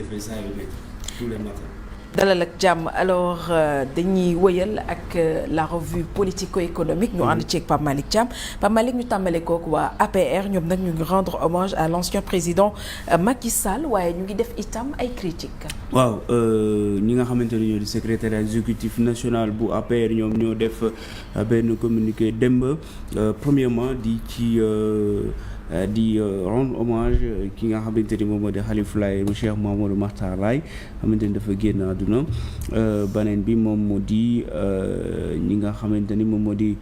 fais ça tous les matins. dalal ak jàmm alors dañuy wëyal ak la revue politico-économique ñu ànd ceeg Pape Malick Thiam Pape Malick ñu tàmbale kooku waa APR ñoom nag ñu ngi rendre hommage à l'ancien président Macky Sall waaye ñu ngi def itam ay critiques. waaw ñi nga xamante ne ñoo di secrétaire exécutif national bu APR ñoom ñoo def benn communiqué démb premièrement di rendre hommage ki nga xamante ni moom moo di Khalifa Laye mu Cheikh Mouhamadou Makhtar Laye xamante ni dafa génn àdduna beneen bi moom moo di ñi nga xamante ni moom moo di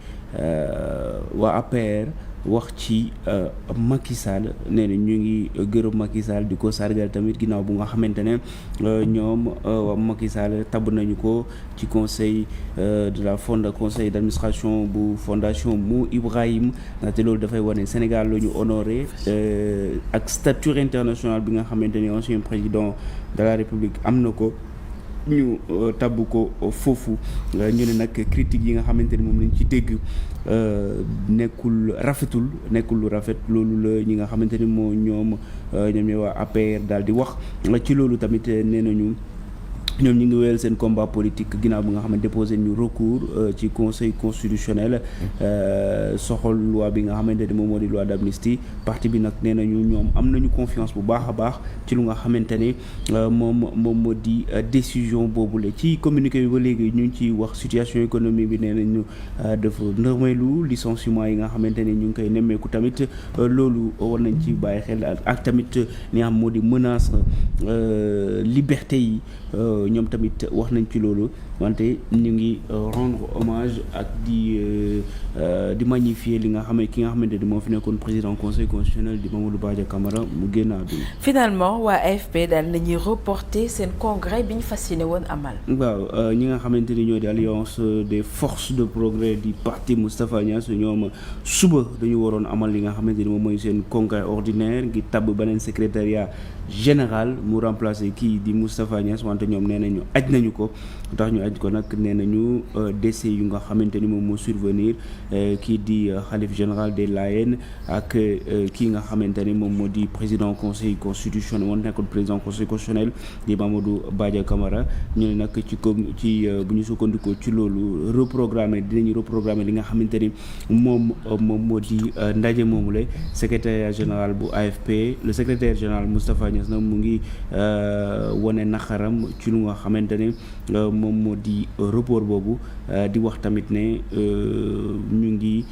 waa APR wax ci Macky Sall nee na ñu ngi gërëm Macky Sall di ko sargal tamit ginnaaw bu nga xamante ne ñoom waa Macky Sall tabb nañu ko ci conseil de la conseil d'administration bu fondation Mo Ibrahim ndaxte loolu dafay wane Sénégal la ñu honoré ak stature internationale bi nga xamante ne ancien président de la République am na ko ñu tabb ko foofu ñu ne nag critique yi nga xamante ni moom lañ ci dégg nekkul lu rafet loolu la ñi nga xamante ni ñoom ñooy waa APR daal di wax ci loolu tamit nee nañu ñoom ñu ngi wéyal seen combat politique ginnaaw bi nga xam ne déposé ñu recours ci conseil constitutionnel soxal loi bi nga xamante ne moom moo di loi d'amnistie parti bi nag nee nañu ñoom am nañu confiance bu baax a baax ci lu nga xamante ne moom moo di décision boobule ci communiqué bi ba léegi ñu ngi ci wax situation économique bi nee nañu dafa ndërmeelu licenciement yi nga xamante ne ñu ngi koy nemmeeku tamit loolu war nañ ci bàyyi xel ak tamit li nga xam moo di menace liberté yi ñoom tamit wax nañ ci loolu wante ñu ngi rendre hommage ak di magnifier li nga xam ne ki nga xamante ni moo fi nekkoon président conseil constitutionnel di Mamadou Badia Camara mu génn àdduna. Finalement waa AFP daal nañuy reporter seen congrès bi ñu fas yéene woon amal. waaw ñi nga xamante ni ñoo di alliance des forces de progrès du parti Moustapha Niasse ñoom suba dañu waroon amal li nga xamante ni moom mooy seen congrès ordinaire ngir tabb beneen secrétariat général mu remplacer kii di Moustapha Niasse wante ñoom nee nañu aj nañu ko tax ñu aj ko nag nee nañu décès yu nga xamante ni moom moo survenir kii di xalif général des Layènes ak kii nga xamante ni moom moo di président conseil constitutionnel woon nekkoon président conseil constitutionnel di Mamadou Badia Camara ñu ne nag bu ñu sukkandikoo ci loolu dinañu reprogrammer li nga xamante ni moom moo di ndaje moomule secrétaire général bu AFP le secrétaire général Moustapha Niasse nag mu ngi wane naxaram ci lu nga xamante ne moom moo di report boobu di wax tamit ne ñu ngi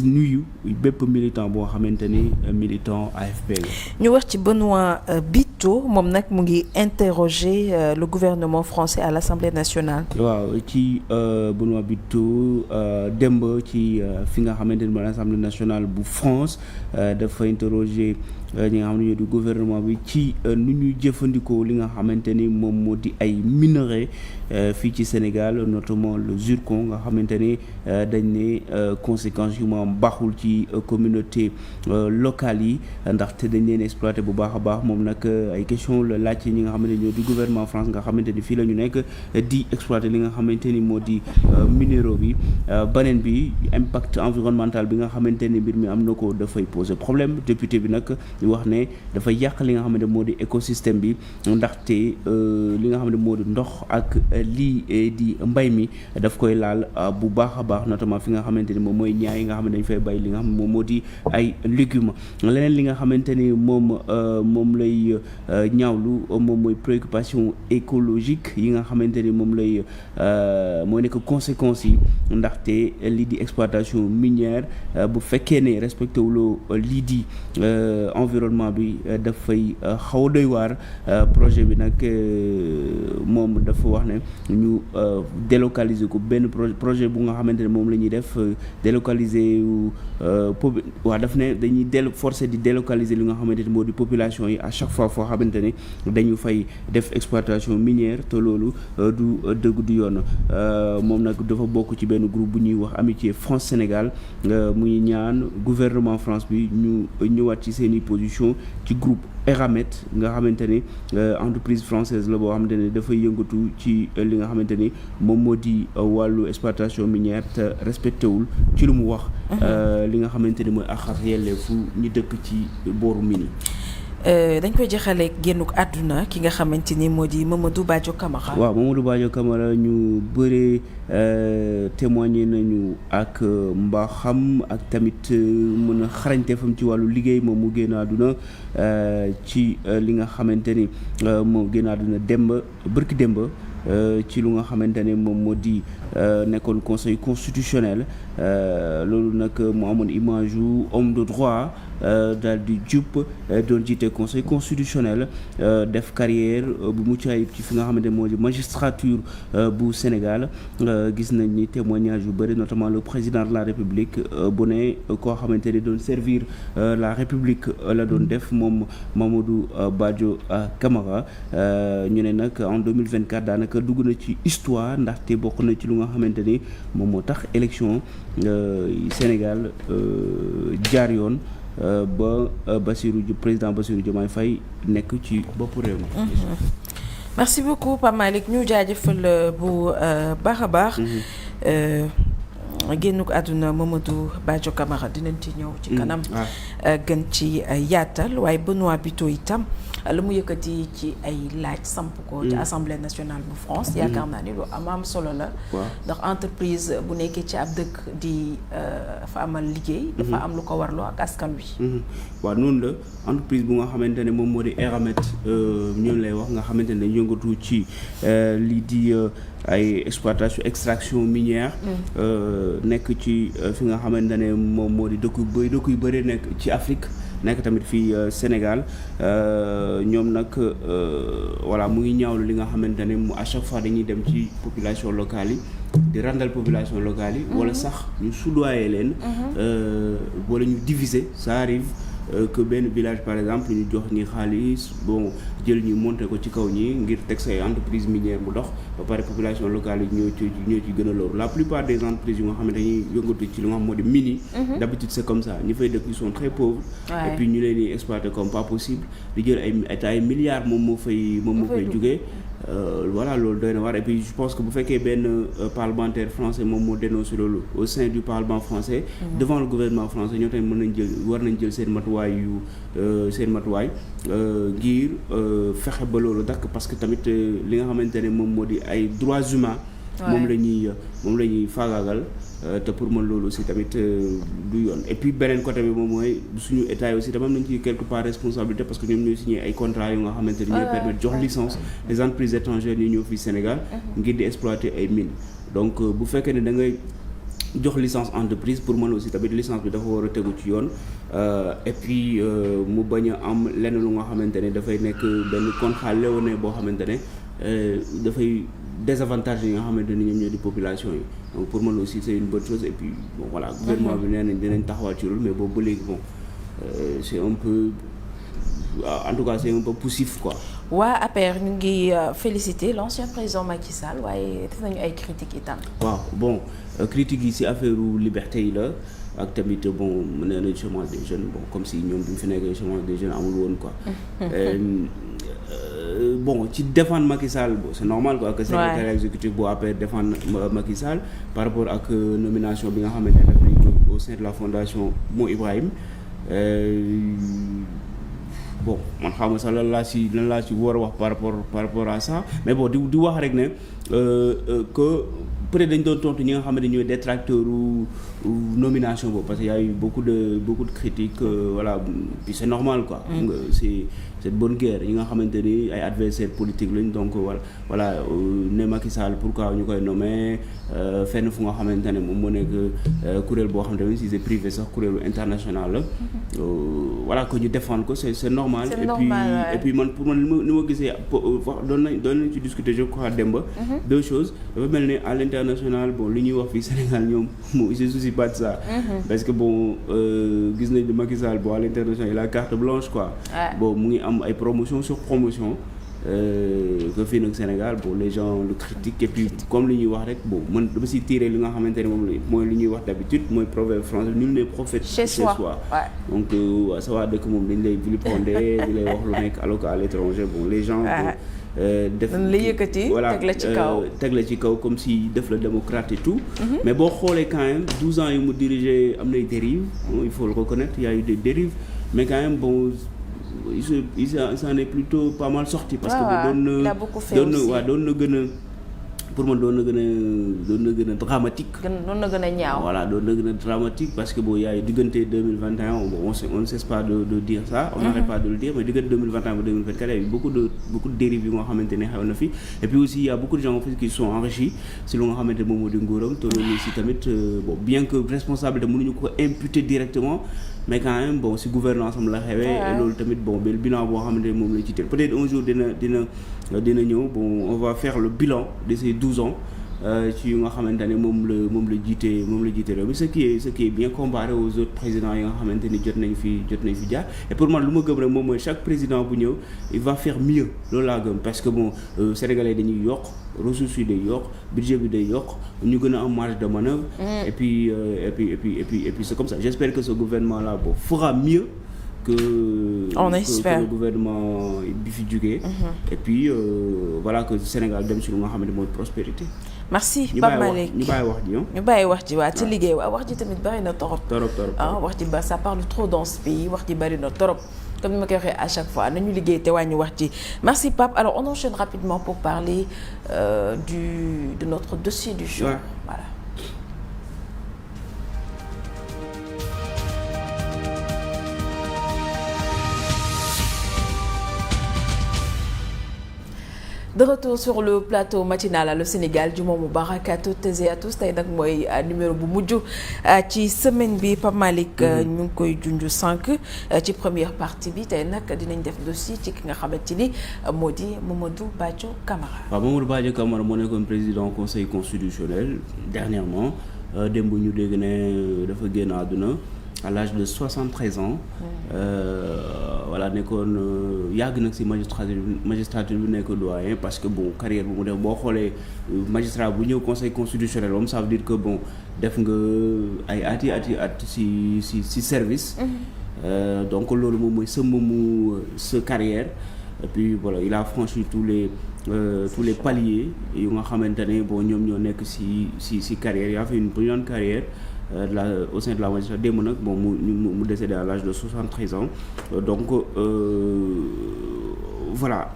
nuyu bépp militant boo xamante ni militant AFP la. ñu wax ci Benoît Bitto moom nag mu ngi interroger le gouvernement français à l'Assemblée nationale. waaw ci Benoît Bitto démb ci fi nga xamante ni mooy l'Assemblée nationale bu France dafa interroger ñi nga xam ne ñoo di gouvernement bi ci nu ñuy jëfandikoo li nga xamante ni moom moo di ay minerais fii ci Sénégal notamment le zircon nga xamante ni dañ ne conséquences yu mu am baaxul ci communauté locale yi ndaxte dañ leen exploité bu baax a baax moom nag ay question la laaj ñi nga xamante ni ñoo di gouvernement France nga xamante ni fii la ñu nekk di exploité li nga xamante ni moo di minéraux bi beneen bi impact environnemental bi nga xamante ni mbir mi am na ko dafay poser problème député bi nag ñu wax ne dafay yàq li nga xamante moo di écosystème bi ndaxte li nga xam ne moo di ndox ak lii di mbay mi daf koy laal bu baax a baax notamment fi nga xamante ni moom mooy ñaay yi nga xam ne dañ fay bay li nga xam ne moom moo di ay légumes leneen li nga xamante ni moom lay ñaawlu moom mooy préoccupation écologique yi nga xamante ni moom lay mooy nekk conséquences yi ndaxte lii di exploitation minière bu fekkee ne respecté wuloo lii di environnement bi dafay xaw a doy waar projet bi nag moom dafa wax ne ñu délocaliser ko benn projet bu nga xamante ne moom la ñuy def délocaliser waaw daf ne dañuy forcer di délocaliser li nga xamante ne moo di population yi à chaque fois foo xamante ne dañu fay def exploitation minière te loolu du dëgg du yoon moom nag dafa bokk ci benn groupe bu ñuy wax amitié France Sénégal muy ñaan gouvernement France bi ñu ñëwaat ci seeni position ci groupe Eramet nga xamante ni entreprise française la boo xamante ne dafay yëngatu ci li nga xamante ni moom moo di wàllu exploitation minière te respecté wul ci lu mu wax li nga xamante ni mooy àq ak yelleefu ñi dëkk ci booru mini. dañ koy jeexalee génnuk àdduna ki nga xamante ni moo di Mamadou Badio Camara. waaw Mamadou Badio Camara ñu bëree témoigné nañu ak mbaaxam ak tamit mën a xarañteefam ci wàllu liggéey moom mu génn àdduna ci li nga xamante ni moo génn àdduna bërki démb ci lu nga xamante ne moom moo di nekkoon conseil constitutionnel loolu nag mu amoon image yu homme de droit daal di jub doon jiite conseil constitutionnel def carrière bu mucc ayib ci fi nga xamante ne moo di magistrature bu Sénégal gis nañ ni témoignage yu bëri notamment le président de la République bu ne koo xamante ni doon servir la République la doon def moom Mamadou Badio Camara ñu ne nag en 2024 daanaka dugg na ci histoire ndaxte bokk na ci lu nga xamante ni moom moo tax élection Sénégal jaar yoon ba président Bassirou Diomaye Faye nekk ci boppu réew mi. Merci beaucoup Pape Malick ñu jaajëfal bu baax a baax. génn ko àdduna Mamadou Badio Camara dinañ ci ñëw ci kanam gën ci yaatal waaye Benoît Biteau itam la mu yëkkati ci ay laaj samp ko ci Assemblée nationale bu France yaakaar naa ni lu am solo la ndax entreprise bu nekkee ci ab dëkk di fa amal liggéey dafa am lu ko warloo ak askan wi waaw noonu la entreprise bu nga xamante ne moom moo di Eramet ñoom lay wax nga xamante ne yëngatu ci lii di ay extraction minière nekk ci fi nga xamante ne moom moo di dëkk yu bëri nekk ci Afrique nekk tamit fii Sénégal ñoom nag voilà mu ngi ñaawlu li nga xamante ne mu à chaque fois dañuy dem ci population locale yi di randal population locale yi wala sax ñu soudoyer leen wala ñu diviser ça arrive que benn village par exemple ñu jox ñi xaalis bon jël ñu monter ko ci kaw ñi ngir teg say entreprise minière bu dox ba pare population locale yi ñoo ci gën a loru la plupart des entreprises yu nga xam ne dañuy yëngatu ci lu nga xam moo di mini d'habitude c'est comme ça ñi fay dëkk ils sont très pauvres et puis ñu leen di exploiter comme pas possible di jël ay milliards moom moo fay jugee voilà loolu doy na war et puis je pense que bu fekkee benn parlementaire français moom moo dénoncé loolu au sein du parlement français devant le gouvernement français ñoo tamit war nañ jël seen matuwaay ngir fexe ba loolu dakk parce que tamit li nga xamante ne moom moo di ay droits humains moom la ñuy faagaagal te pour man loolu aussi tamit du yoon et puis beneen côté bi moom mooy suñu état yi aussi tamit am nañ ci quelque part responsabilité parce que ñoom ñooy signé ay contrats yu nga xamante ni ñooy permettre jox licence les entreprises étrangères yi ñëw fii Sénégal ngir di exploiter ay mines donc bu fekkee ne da ngay jox licence entreprise pour man aussi tamit licence bi dafa war a tegu ci yoon et puis mu bañ a am lenn lu nga xamante ne dafay nekk benn contrat léonin boo xamante ne dafay désavantage yi nga xamante ni ñoom ñoo di population yi donc pour man aussi c'est une bonne chose et puis bon voilà gouvernement bi nee nañ dinañ taxawal ci loolu mais boobu ba léegi bon c'est un peu en tout cas c'est un peu poussif quoi. waa APR ñu ngi féliciter l'ancien président Macky Sall waaye def nañu ay critiques itam. waaw bon critiques yi ci affaire liberté yi la ak tamit bon nee na chômage des jeunes bon comme si ñoom bi ñu fi nekkee chômage des jeunes amul woon quoi. Bon ci défendre Macky Sall bon c'est normal quoi que secrétaire exécutif bu APR défendre Macky Sall par rapport ak nomination bi nga xamante ne def nañ ko au sein de la fondation Mo Ibrahim bon man xam nga sax lan laa ci war a wax par rapport à ça mais bon di wax rek ne que peut-être dañ doon tontu ñi nga xamante ne ñooy détracteur nomination boobu parce que y a eu beaucoup de critiques voilà puis c'est normal quoi. C'est cette bonne guerre yi nga xamante ni ay adversaires politiques lañ donc voilà ne Macky Sall pourquoi ñu koy nommer fenn fu nga xamante ne moom moo nekk kuréel boo xamante ne si c'est privé sax kuréelu international la voilà que ñu défendre ko c'est normal. Et puis man pour man ni ma gisee doon nañ ci discuter je crois démb. Deux choses dafa mel ni à l'international bon li ñuy wax fii Sénégal ñoom il se soucie pas de ça. Parce que bon gis nañ ne Macky Sall bon à l'international il a carte blanche quoi. Bon mu ngi am ay promotion sur promotion que fii nag Sénégal bon les gens le critiquent et puis comme li ñuy wax rek bon man dama si tiré li nga xamante ne moom mooy li ñuy wax d'habitude mooy proverbe français nul n'est prophète chez soi. Donc sa waa dëkk moom dañ lay vilipender di lay wax lu nekk alors qu'à l'étranger bon les gens def la yëkkati teg la ci kaw comme si def la démocrate et tout mais boo xoolee quand même 12 ans yu mu dirigé am nay dérives il faut le reconnaître il y a eu des dérives mais quand même bon il s'en est plutôt pas mal sorti. Parce que il a beaucoup fait aussi. doon na gën a pour man doon na gën a dramatique. doon na gën a ñaaw. Voilà, doon na gën a dramatique parce que bon yaay diggante 2021 on ne cesse pas de dire ça. On n'arrête pas de le dire, mais diggante 2021 ba 2024 il y a eu beaucoup de dérives yu nga xamante ne xew na fi. Et puis aussi il y a beaucoup de gens qui sont enrichis si lu nga xamante moom moo di nguuram te loolu aussi tamit bon bien que responsabilité mënuñu ko imputer directement. Mais quand même bon si gouvernance am la xewee loolu tamit bon benn bilan boo xamante ne moom la ci teel peut-être un jour dina ñëw bon on va faire le bilan de ces 12 ans ci yu nga xamante ne moom la jiite réew mi ce qui est bien comparé aux autres présidents yi nga xamante ni jot nañ fi jaar et pour man lu ma gëm rek moom mooy chaque président bu ñëw il va faire mieux loolu laa gëm parce que bon sénégalais dañuy yokk ressources yi day yokk budget bi day yokk ñu gën a am marge de manœuvre et puis c'est comme ça j'espère que ce gouvernement là bon fera mieux que le gouvernement bi fi jógee et puis voilà que Sénégal dem ci lu nga xamante mooy prospérité. merci Pape Malick ñu bàyyi wax ji waa ci liggéey wax ji tamit bari na torop wax ji ba ça parle trop dans ce pays wax ji bari na torop comme ni ma koy waxee à chaque fois nañu liggéey te wàññi wax ji merci Pape alors on enchaîne rapidement pour parler de notre dossier du jour. Voilà. De retour sur le plateau matinal Allô Sénégal du moom Moubarak à toutes et à tous tey nag mooy numéro bu mujj ci semaine bi Pape Malick ñu ngi koy junj sànq ci première partie bi tey nag dinañ def dossier ci ki nga xamante ni moo di Mamadou Badio Camara. waaw Mamadou Badio Camara moo nekkoon président conseil constitutionnel dernièrement démb ñu dégg ne dafa génn àdduna à l'âge de 73 ans. Voilà nekkoon yàgg nag ci magistrature bi nekk doyen parce que bon carrière bu mu def boo xoolee magistrat bu ñëw conseil constitutionnel moom ça veut dire que bon def nga ay at ci service. Donc loolu moom mooy sa carrière et puis voilà il a franchi tous les paliers yu nga xamante ne bon ñoom ñoo nekk ci carrière il a fait une brillante carrière. Au sein de la magistrature démb nag bon mu décédé à l'âge de 73 ans donc voilà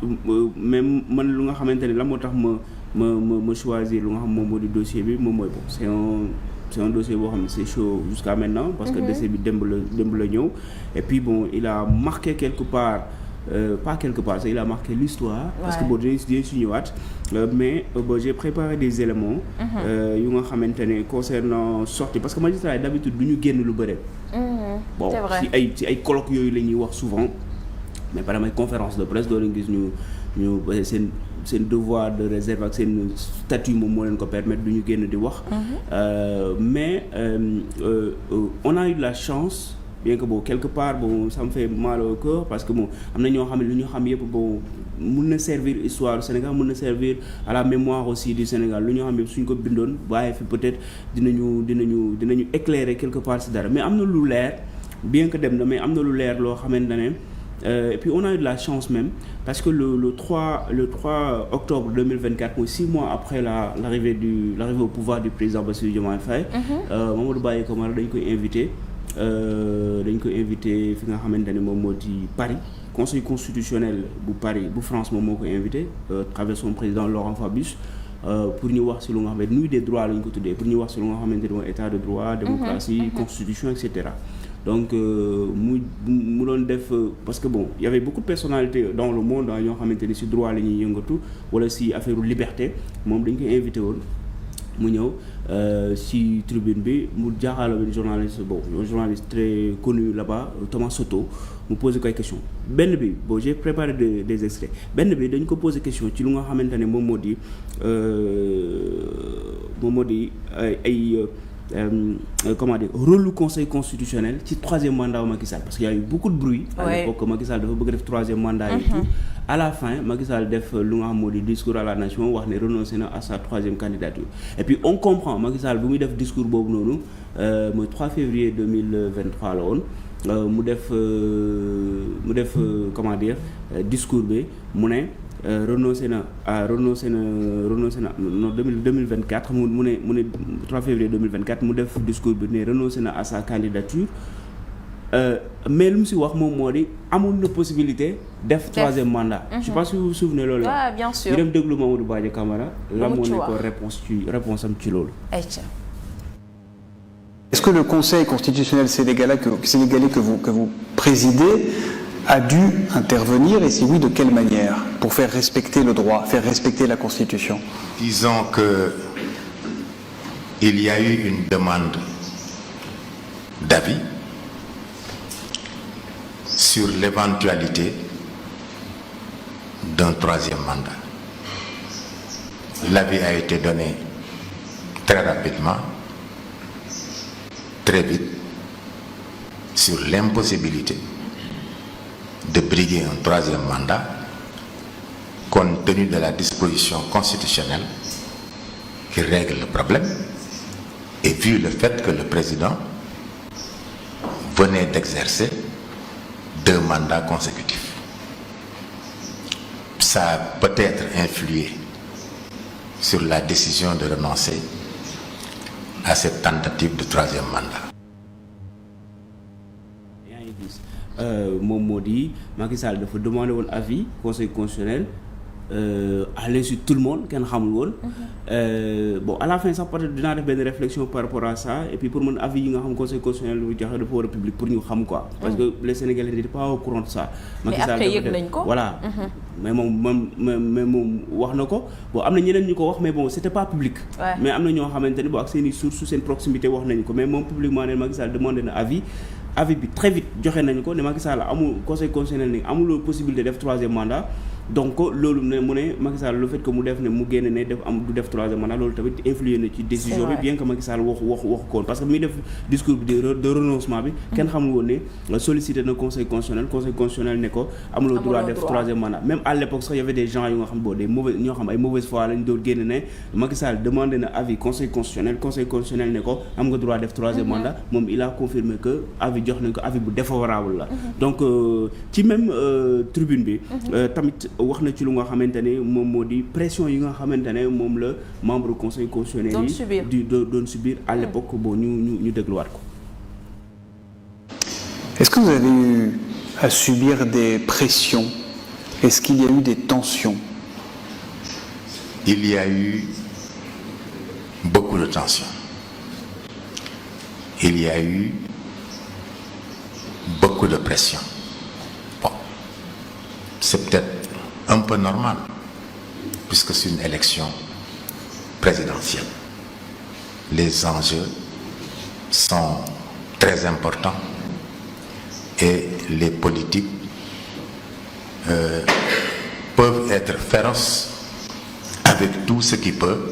même man lu nga xamante ne la moo tax ma choisir lu nga xam moom moo di dossier bi moom mooy bon c'est un dossier boo xam ne c'est chaud jusqu'à maintenant parce que décès bi démb la ñëw et puis bon il a marqué quelque part pas quelque part il a marqué l'histoire parce que bon dinañ si ñëwaat mais bon j'ai préparé des éléments yu nga xamante ne concernant sortie parce que magistrat yi d'habitude du ñu génn lu bëre bon ci ay colloques yooyu la ñuy wax souvent mais par exemple conférence de presse doo leen gis ñu seen devoir de réserve ak seen statut moom moo leen ko permettre du ñu génn di wax mais on a eu de la chance bien que bon quelque part bon ça me fait mal au cœur parce que bon am na ñoo xam ne lu ñu xam yëpp bon mun na servir histoire du Sénégal mun na servir à la mémoire aussi du Sénégal lu ñu xam yëpp suñ ko bindoon waaye fi peut-être dinañu éclairer quelque part ci dara mais am na lu leer bien que dem na mais am na lu leer loo xamante ne et puis on a eu de la chance même parce que le 3 octobre 2024 mooy 6 mois après l'arrivée au pouvoir du président Bassirou Diomaye Faye Mamadou Badio Camara dañ koy invité fi nga xamante ne moom moo di Paris conseil constitutionnel bu Paris bu France moom moo ko invité travers son président Laurent Fabius pour ñu wax ci lu nga xamante nuit des droits la ñu ko tuddee pour ñu wax ci lu nga xamante ne mooy état de droit démocratie constitution et cetera donc mu doon def parce que bon il y avait beaucoup de personnalités dans le monde ñoo xamante ni ci droit la ñuy yëngatu wala ci affaire liberté moom dañ koy invité woon mu ñëw ci tribune bi mu jaaxaala benn journaliste un journaliste très connu là-bas Thomas Soto mu posé ko ay question benn bi bon j'ai préparé des extraits benn bi dañ ko posé question ci lu nga xamante ne moom moo di ay comment dire rôle du conseil constitutionnel ci troisième mandat Macky Sall parce qu'il y a eu beaucoup de bruit à l'époque Macky Sall dafa bëgg def troisième mandat et tout à la fin Macky Sall def lu nga xam moo di discours à la nation wax ne renoncé na à sa troisième candidature et puis on comprend Macky Sall bu muy def discours boobu noonu mooy 3 février 2023 la woon mu def comment dire discours bi mu ne renoncé na non 2024 mu ne 3 février 2024 mu def discours bi ne renoncé na à sa candidature mais lu mu si wax moom moo di amul na possibilité def troisième mandat. Je sais pas si vous vous souvenez loolu. waaw bien sûr ñu dem déglu Mamadou Badio Camara. la moo nekkoon réponse am ci loolu. Est-ce que le Conseil constitutionnel sénégalais que vous présidez a dû intervenir, et si oui, de quelle manière, pour faire respecter le droit, faire respecter la Constitution? Disons que il y a eu une demande d'avis sur l'éventualité d'un troisième mandat. L'avis a été donné très rapidement, très vite, sur l'impossibilité de briguer un troisième mandat compte tenu de la disposition constitutionnelle qui règle le problème et vu le fait que le président venait d'exercer 2 mandats consécutifs. Ça a peut-être influé sur la décision de renoncer à cette tentative de troisième mandat. moom moo di Macky Sall dafa demandé woon avis conseil constitutionnel à l'insu tout le monde kenn xamul woon. Bon à la fin sax peut-être dinaa def benn réflexion par rapport à ça et puis pour mën avis yi nga xam conseil constitutionnel lu joxe dafa war a public pour ñu xam quoi. parce que les Sénégalais n'étaient pas au courant de ça. mais après yëg nañ ko voilà. mais moom wax na ko bon am na ñeneen ñu ko wax mais bon c'était pas public. mais am na ñoo xamante ni bon ak seen i sources seen proximité wax nañu ko mais moom publiquement ne Macky Sall demandé na avis bi très vite joxe nañu ko ne Macky Sall amul conseil constitutionnel ni amul possibilité def troisième mandat. donc loolu ne mu ne Macky Sall le fait que mu def ne mu génne ne def am du def troisième mandat loolu tamit influé na ci décision bi bien que Macky Sall waxu ko parce que muy def discours bi de renoncement bi kenn xamul woon ne sollicité na conseil constitutionnel ne ko amuloo droit def troisième mandat même à l'époque sax y avait des gens yu nga xam boo des mauvais ñoo xam ay mauvaise foi lañ doon génne ne Macky Sall demandé na avis conseil constitutionnel ne ko am nga droit def troisième mandat moom il a confirmé que avis jox nañ ko avis bu défavorable la donc ci même tribune bi tamit wax na ci lu nga xamante ne moom moo di pression yi nga xamante ne moom la membre conseil constitutionnel yi doon subir à l'époque bon ñu dégluwaat ko. Est-ce que vous avez eu à subir des pressions? Est-ce qu'il y a eu des tensions? Il y a eu beaucoup de tensions. Il y a eu beaucoup de pression. Bon, c'est peut-être un peu normal, puisque c'est une élection présidentielle. Les enjeux sont très importants et les politiques peuvent être féroces avec tout ce qui peut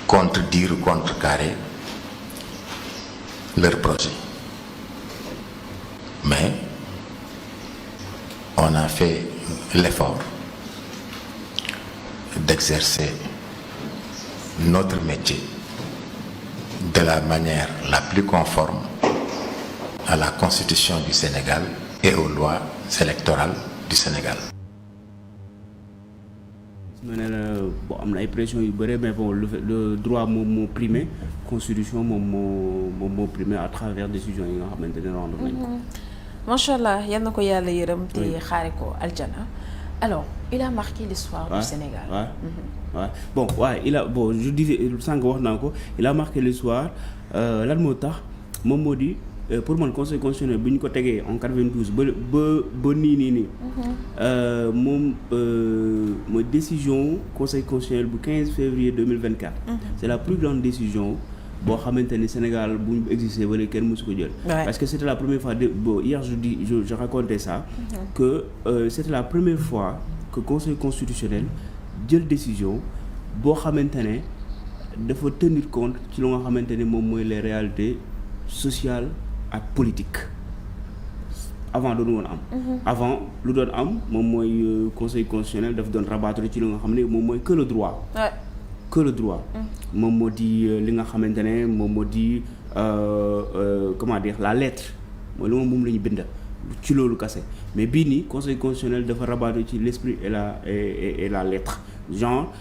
contredire ou contrecarrer leur projet. Mais on a fait l'effort d'exercer notre métier de la manière la plus conforme à la Constitution du Sénégal et aux lois électorales du Sénégal. Bon am na ay pression yu bëre mais bon le droit moom moo primé constitution moom moo primé à travers décision yi nga xamante ne rendre nañ ko. macha allah yal na ko yàlla yërëm te xaare ko aljana. Alors il a marqué l'histoire du Sénégal. Bon je disais sànq wax naa ko il a marqué l'histoire lan moo tax moom moo di pour man conseil constitutionnel bi ñu ko tegee en 92 ba nii moom mooy décision conseil constitutionnel bu 15 février 2024. C'est la plus grande décision boo xamante ni Sénégal bu ñu existé wala kenn mësu ko jël. Parce que c'était la première fois hier je racontais ça. Que c'était la première fois que conseil constitutionnel jël décision boo xamante ne dafa tenir compte ci lu nga xamante ne moom mooy les réalités sociales ak politiques avant doon woon am. Avant lu doon am moom mooy conseil constitutionnel daf doon rabattre ci lu nga xam ne moom mooy que le droit. Que le droit. moom moo di li nga xamante ne moom moo di comment dire la lettre mooy lu moom la ñu bind ci loolu kase mais bii nii conseil constitutionnel dafa rabattre ci l'esprit et la lettre genre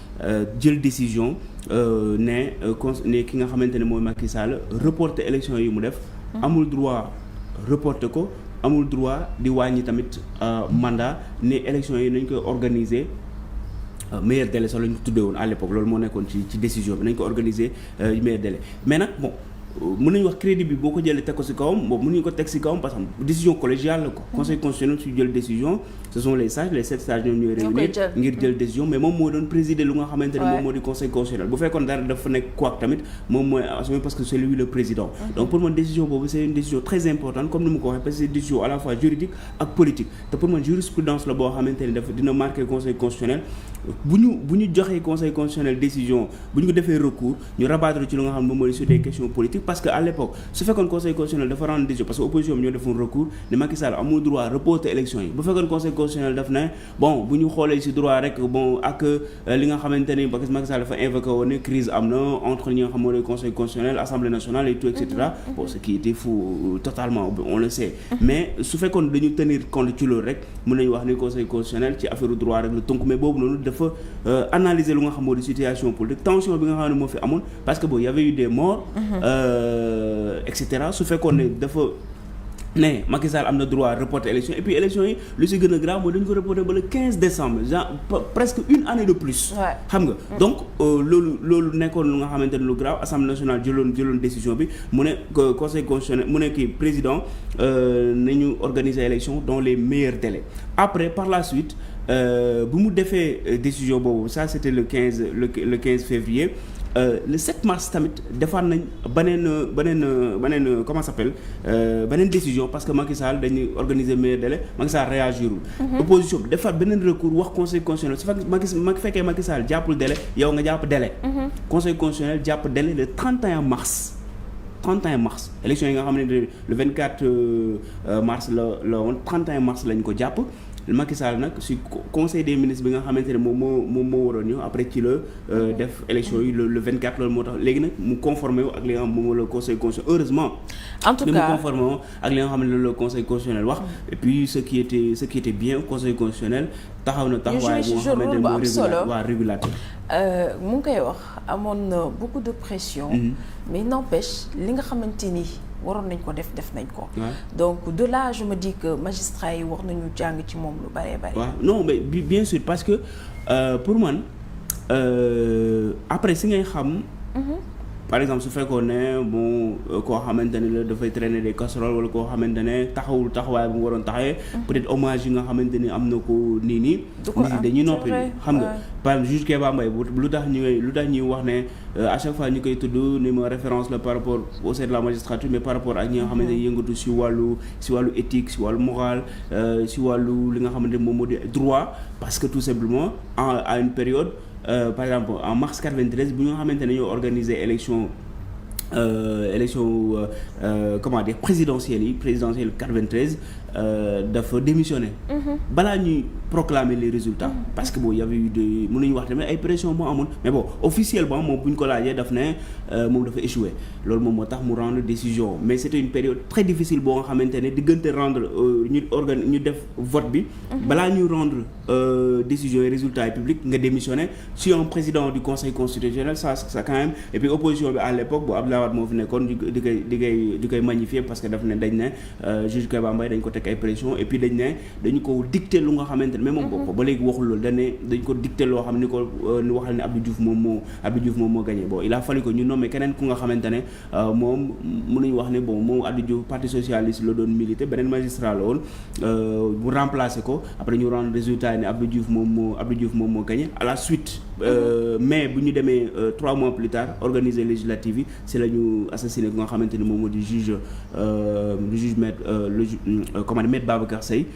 jël décision ne ki nga xamante ne mooy Macky Sall reporter élection yi mu def. amul droit reporter ko amul droit di wàññi tamit mandat ne élection yi nañ koy organiser meilleur délai sax la ñu tuddee woon à l'époque loolu moo nekkoon ci décision bi nañ ko organiser meilleur délai mais nag bon mën nañu wax crédit bi boo ko jëlee teg ko ci kawam bon mën nañu ko teg ci kawam parce que décision collégiale la ko conseil constitutionnel su jël décision ce sont les sages les 7 sages ñoom ñooy réunir ngir jël décision mais moom moo doon présider lu nga xamante ne moom moo di conseil constitutionnel bu fekkoon dara dafa nekk quoi tamit moom mooy assumé parce que c'est lui le président donc pour man décision boobu c'est une décision très importante comme ni mu ko waxee parce que c'est une décision à la fois juridique ak politique te pour man jurisprudence la boo xamante ne dafa dina marquer conseil constitutionnel bu ñu joxee conseil constitutionnel décision bu ñu ko defee recours ñu rabattre ci lu nga xam ne moom mooy sur des questions politiques parce que à l'époque su fekkoon conseil constitutionnel dafa rendre décision parce que opposition bi ñoo defoon recours ne Macky Sall amul droit reporter élection yi bu fekkoon conseil constitutionnel daf ne bon bu ñu xoolee ci droit rek bon ak li nga xamante ni parce que Macky Sall dafa invoqué woon ne crise am na entre ñi nga xam ne conseil constitutionnel assemblée nationale et tout et cetera bon ce qui était fou totalement on le sait mais su fekkoon dañu tenir compte ci loolu rek mën nañu wax ni conseil constitutionnel ci affaire droit rek la tënk mais boobu noonu dafa analyser lu nga xam moo di situation politique tension bi nga xam ne moo fi amoon parce que bon y avait eu des morts et cetera su fekkoon ne dafa ne Macky Sall am na droit reporter élection et puis élection yi lu ci gën a grave mooy dañu ko reporter ba le 15 décembre genre presque une année de plus xam nga donc loolu nekkoon lu nga xamante ne lu grave assemblée nationale jëloon décision bi mu ne conseil constitutionnel mu ne kii président nañu organiser élection dans les meilleurs délais après par la suite bu mu defee décision boobu ça c'était le 15 février le 7 mars tamit defaat nañ beneen comment ça s'appelle beneen décision parce que Macky Sall dañuy organiser meilleur délai Macky Sall réagirul opposition bi defaat beneen recours wax conseil constitutionnel su fekkee Macky Sall jàppul délai yow nga jàpp délai conseil constitutionnel jàpp délai le 31 mars élection yi nga xam ne le 24 mars la woon 31 mars lañ ko jàpp Macky Sall nag ci conseil des ministres bi nga xamante ne moom moo waroon ñëw après ci la def élection yi le 24 loolu moo tax léegi nag mu conformé wu ak li nga xam moom la conseil constitutionnel heureusement en tout cas mu conformé wu ak li nga xam ne loolu la conseil constitutionnel wax et puis ce qui était bien conseil constitutionnel taxaw na taxawaay bu nga xamante ne moo régulateur mu ngi koy wax amoon na beaucoup de pression mais n'empêche li nga xamante ni waroon nañ ko def nañ ko donc de là je me dis que magistrats yi war nañu jàng ci moom lu bëree bëri non mais bien sûr parce que pour man après si ngay xam par exemple su fekkoon ne bon koo xamante ne la dafay traîner des casseroles wala koo xamante ne taxawul taxawaay bu mu waroon taxawee peut-être hommage yi nga xamante ni am na ko nii dañuy noppi xam nga par exemple juge Kéba Mbaye lu tax ñuy wax ne à chaque fois ñu koy tudd ni ma référence la par rapport au sein de la magistrature mais par rapport ak ñi nga xamante ne yëngatu si wàllu éthique si wàllu moral si wàllu li nga xamante ne moom moo di droit parce que tout simplement à une période par exemple en mars 93 bu nga xamante ne ñoo organiser élection comment dire présidentielle 93 dafa démissionner balaa ñuy proclamer les résultats parce que bon y avait eu des mën nañu wax tamit ay pression moo amoon mais bon officiellement moom bu ñu ko laajee daf ne moom dafa échoué loolu moom moo tax mu rendre décision mais c'était une période très difficile boo nga xamante ne diggante rendre ñu def vote bi balaa ñuy rendre décision et résultats yi publics nga démissionner si un président du conseil constitutionnel ça quand même et puis opposition bi à l'époque bu Abdoulaye Wade moo fi nekkoon di koy magnifier parce que daf ne dañ ne juge Kéba Mbaye dañ ko teg ay pression et puis dañu ko dicter lu nga xamante ne mais moom bopp ba léegi waxul loolu dañ ko dicter loo xam ni ko ni waxal ne Abdou Diouf moom moo gagné bon il a fallu que ñu nommé keneen ku nga xamante ne moom mën nañu wax ne bon moom Abdou Diouf parti socialiste la doon militer beneen magistrat la woon mu remplacer ko après ñu rendre résultat ne Abdou Diouf moom moo gagné à la suite mais bu ñu demee 3 mois plus tard organiser législative yi c'est la ñu assassiné ku nga xamante ne moom moo di juge maître maître Babacar Seye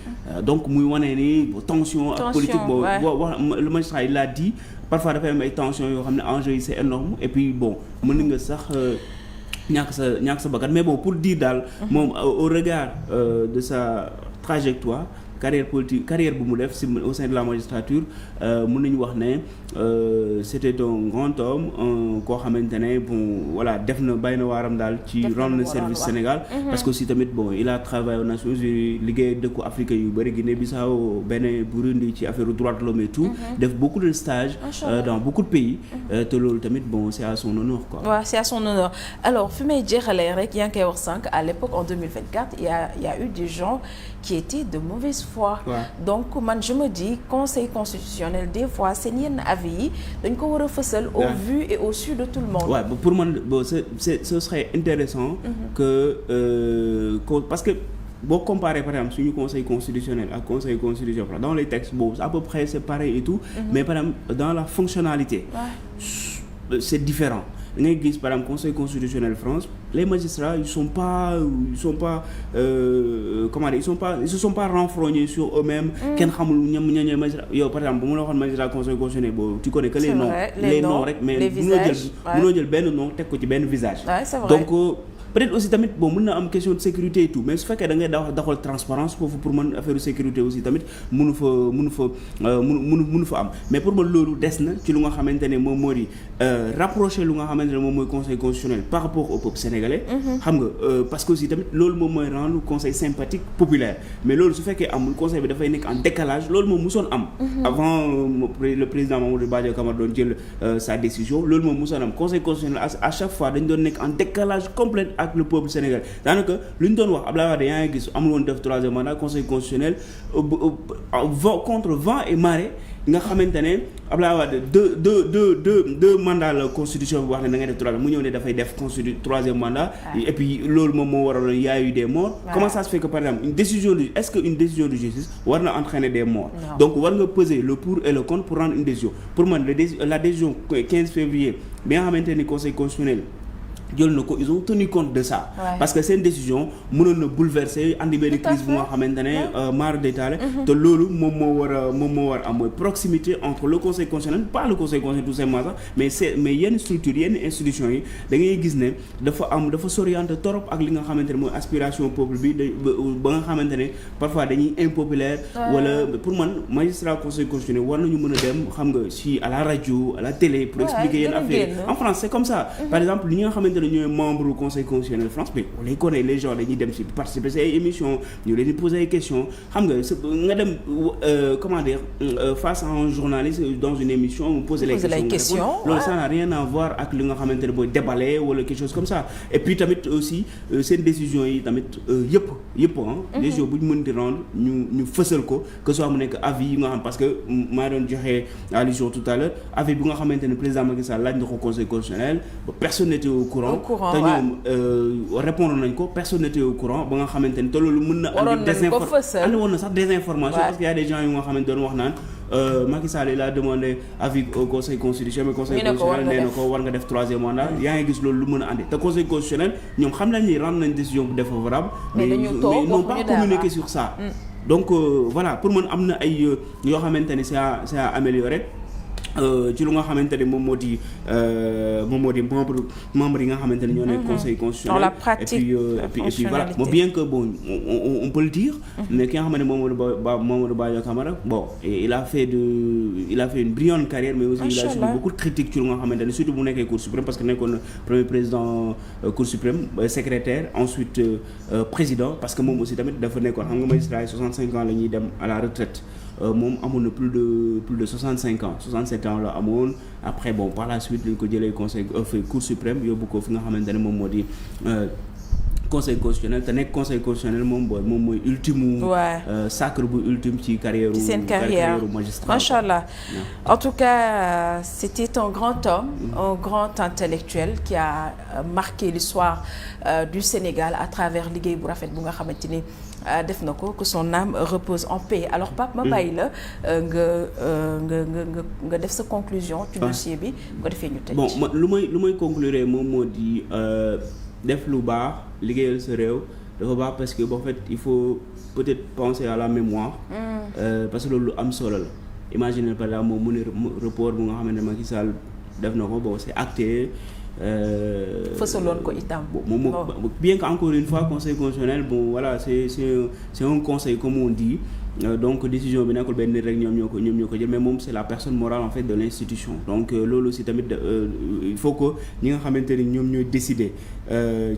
donc muy wane ni tension ak politique boobu wax le magistrat il l'a dit parfois dafay am ay tension yoo xam ne enjeu yi c'est énorme et puis bon mën nga sax ñàkk sa bakkan mais bon pour dire daal moom au regard de sa trajectoire carrière politique carrière bu mu def si au sein de la magistrature mën nañu wax ne c'était un grand homme koo xamante ne bon voilà def na bàyyi na waaram daal ci rendre service Sénégal parce que aussi tamit bon il a travaillé aux Nations Unies liggéey dëkku Afrique yu bëri Guinée-Bissau Bénin Burundi ci affaire droits de l'homme et tout def beaucoup de stages dans beaucoup de pays te loolu tamit bon c'est à son honneur quoi. waaw c'est à son honneur alors fi may jeexalee rek yaa ngi koy wax sànq à l'époque en 2024 il y a eu des gens qui étaient de mauvaise foi. Donc man je me dis conseil constitutionnel des fois seen yenn avis yi dañ ko war a fësal au vu et au su de tout le monde. waaw pour man bon ce serait intéressant que parce que boo comparer par exemple suñu conseil constitutionnel ak conseil constitutionnel dans les textes boobu à peu près c'est pareil et tout mais par exemple dans la fonctionnalité c'est différent. Da ngay gis par exemple conseil constitutionnel France les magistrats ils sont pas comment dire ils se sont pas renfrognés sur eux-mêmes. Kenn xamul ñoom magistrat yow par exemple bu ma la waxoon magistrat conseil constitutionnel boobu tu connais que les noms les noms rek mais mënoo jël benn nom teg ko ci benn visage. Donc peut-être aussi tamit bon mën na am question de sécurité et tout mais su fekkee da ngay daxal transparence foofu pour man affaire de sécurité aussi tamit mënu fa am mais pour man loolu des na ci lu nga xamante ne moom moo di rapprocher lu nga xamante ne moom mooy conseil constitutionnel par rapport au peuple sénégalais. xam nga parce que aussi tamit loolu moom mooy rendre conseil sympathique populaire mais loolu su fekkee amul conseil bi dafay nekk en décalage loolu moom musoon am. avant le président Mamadou Badio Camara doon jël sa décision loolu moom musoon am conseil constitutionnel à chaque fois dañ doon nekk en décalage complet ak le peuple sénégalais daanaka lu ñu doon wax Abdoulaye Wade yaa ngi gis amul woon def troisième mandat conseil constitutionnel contre vent et marée nga xamante ne Abdoulaye Wade deux mandats la constitution bi wax ne da ngay def troisième mu ñëw ne dafay def troisième mandat et puis loolu moom moo waraloon y a eu des morts. Comment ça se fait que par exemple est-ce que une décision de justice war na entraîner des morts? Donc war nga peser le pour et le contre pour rendre une décision. Pour man la décision 15 février bi nga xamante ne conseil constitutionnel jël na ko ils ont tenu compte de ça. Parce que seen décision mënoon na bouleverser andi benn crise bu nga xamante ne mare détaillé te loolu moom moo war a am mooy proximité entre le conseil constitutionnel pas le conseil constitutionnel tout simplement sax mais yenn structures yenn institutions yi da ngay gis ne dafa s'orienter trop ak li nga xamante ne mooy aspiration peuple bi ba nga xamante ne parfois dañuy impopulaire. wala pour man magistrat conseil constitutionnel war nañu mën a dem xam nga si à la radio à la télé pour expliquer yenn affaires en France c'est comme ça. Par exemple li nga xamante ñooy membre du conseil constitutionnel France mais on les connaît les gens dañuy dem ci participer ci ay émissions ñu leen di poser ay questions xam nga dem comment dire face à un journaliste dans une émission mu poser les questions loolu ça n'a rien à voir ak li nga xamante ne booy déballer wala quelque chose comme ça et puis tamit aussi seen décisions yi tamit yëpp décision bu ñu mën di rendre ñu fësal ko que soit mu nekk avis yi nga xam parce que maa doon joxe allusion tout à l'heure avis bi nga xamante ne président Macky Sall laaj na ko conseil constitutionnel personne n'était au courant te ñoom répondre nañ ko personne n'était au courant ba nga xamante ni te loolu mën na andi woon na sax désinformation parce que y a des gens yu nga xamante doon wax naan Macky Sall il a demandé avis au conseil constitutionnel mais conseil constitutionnel nee na ko war nga def troisième mandat yaa ngi gis loolu lu mën a andi te conseil constitutionnel ñoom xam nañ ni rendre nañ décision bu défavorable mais ils n'ont pas communiqué sur ça donc voilà pour man am na ay yoo xamante ni c'est à améliorer ci lu nga xamante ne moom moo di membre yi nga xamante ne ñoo nekk conseil constitutionnel. dans la pratique et puis voilà bon bien que bon on peut le dire. mais ki nga xamante ne Mamadou Badio Camara bon il a fait une brillante carrière mais aussi il a subi beaucoup de critiques ci lu nga xamante ne surtout bu nekkee Cour suprême parce que nekkoon na premier président Cour suprême secrétaire ensuite président parce que moom aussi tamit dafa nekkoon xam nga magistrat yi 65 ans la ñuy dem à la retraite. moom amoon na plus de 65 ans 67 ans la amoon après bon par la suite lañ ko jëlee Cour suprême yóbbu ko fi nga xamante ne moom moo di conseil constitutionnel te nekk conseil constitutionnel moom mooy ultime sacre bu ultime ci carrière seen carrière magistrat machallah en tout cas c'était un grand homme un grand intellectuel qui a marqué l'histoire du Sénégal à travers liggéey bu rafet bu nga xamante ni def na ko que son âme repose en paix alors Pape ma bàyyi la nga def sa conclusion ci dossier bi nga defee ñu tëj. bon lu may conclure moom moo di def lu baax liggéeyal sa réew dafa baax parce que en fait il faut peut-être penser à la mémoire parce que loolu lu am solo la imaginez par exemple moom mu ne report bu nga xamante ne Macky Sall def na ko bon c'est acté fësaloon ko itam. Bien qu'encore une fois conseil constitutionnel bon voilà c'est un conseil comme on dit donc décision bi nekkul benn nit rek ñoom ñoo ko jël mais moom c'est la personne morale en fait de l'institution donc loolu aussi tamit il faut que ñi nga xamante ni ñoom ñooy décider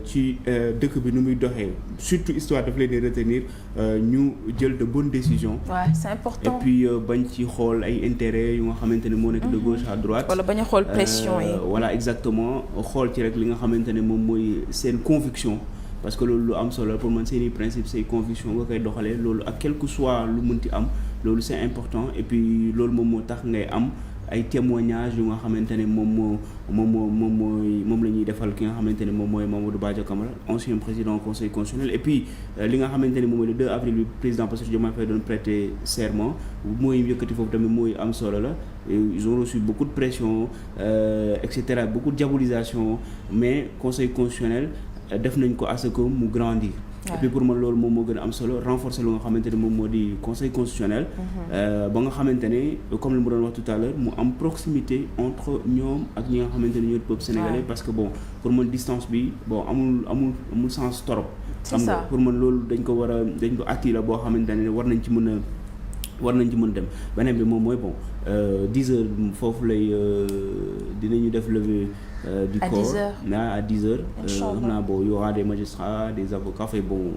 ci dëkk bi nu muy doxee surtout histoire daf leen di retenir ñu jël de bonnes décisions. Ouais, c'est important. Et puis bañ ci xool ay intérêts yu nga xamante ne moo nekk de gauche à droite. wala bañ a xool pression yi. Voilà exactement xool ci rek li nga xamante ne moom mooy seen conviction. parce que loolu lu am solo pour man seeni principe say conviction nga koy doxalee loolu ak quel que soit lu mënti am loolu c'est important et puis loolu moom moo tax ngay am ay témoignages yu nga xamante ne moom la ñuy defal ki nga xamante ne moom mooy Mamadou Badio Camara ancien président conseil constitutionnel et puis li nga xamante ne moom mooy le 2 avril bi président Bassirou Diomaye Faye doon prêter serment mooy yëkkati foofu tamit mooy am solo la ils ont reçu beaucoup de pression et cetera beaucoup de diabolisation mais conseil constitutionnel def nañ ko à ce que mu grandir. Ouais. Et puis pour man loolu moom moo gën a am solo renforcer lu nga xamante ne moom moo di conseil constitutionnel. Ba nga xamante ne comme li mu doon wax tout à l'heure mu am proximité entre ñoom ak ñi nga xamante ne ñooy peuple sénégalais. Ouais. Parce que bon pour man distance bi bon amul sens trop. C'est ça pour man loolu dañ ko acquis la boo xamante ne war nañ ci mën dem beneen bi moom mooy bon 10 heures foofu lay dinañu def levée du corps à 10 heures xam naa bon y aura des magistrats des avocats fait bon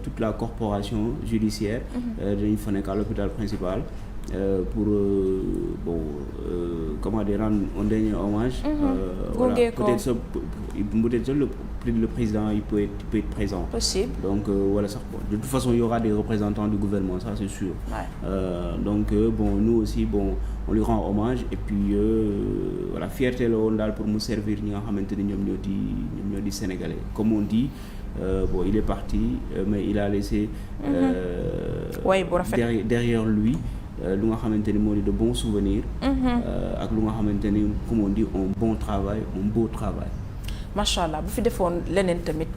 toute la corporation judiciaire dinañu fa nekk à l'hôpital principal pour comment dire rendre un dernier hommage. Voilà. Peut-être le président il peut être présent. Possible. Donc voilà ça. Bon, de toute façon il y aura des représentants du gouvernement, ça c'est sûr. Ouais. Donc nous aussi on lui rend hommage et puis voilà fierté la woon daal pour mu servir ñi nga xamante ni ñoom ñoo di sénégalais comme on dit. Il est parti mais il a laissé derrière lui lu nga xamante ni moo di de bons souvenirs ak lu nga xamante ni comme on dit un bon travail un beau travail. Macha allah bu fi defoon leneen tamit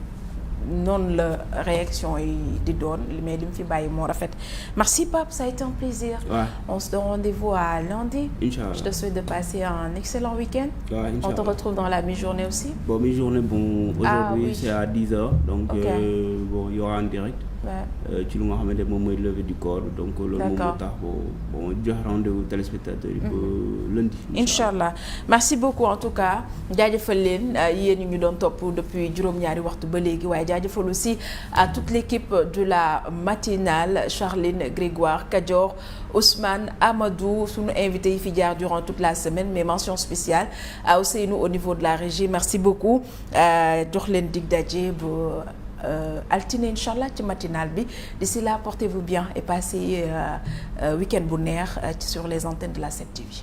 noonu la réaction yi di doon mais li mu fi bàyyi moo rafet. Merci Pape, ça a été un plaisir. Ouais. On se donne rendez-vous à lundi. Inch'Allah. Je te souhaite de passer un excellent week-end. Ouais, on te retrouve dans la mi-journée aussi. Mi-journée aujourd'hui oui. C'est à 10h donc okay. Il y aura en direct. ci lu nga xamante ne moom mooy levée du corps donc loolu moom moo tax jox rendez-vous téléspectateurs yi ba lundi. Inch'Allah. Merci beaucoup en tout cas jaajëfal leen yéen ñu doon topp depuis juróom-ñaari waxtu ba léegi waaye jaajëfal aussi à toute l'équipe de la matinale Charline Grégoire Kadior Ousmane Amadou sunu invité yi fi jaar durant toute la semaine mais mention spéciale à Ousseynou au niveau de la régie merci beaucoup jox leen dig daje ba altine inchallah ci matinale bi d'ici là portez-vous bien et passez week-end bu neex sur les antennes de la 7TV.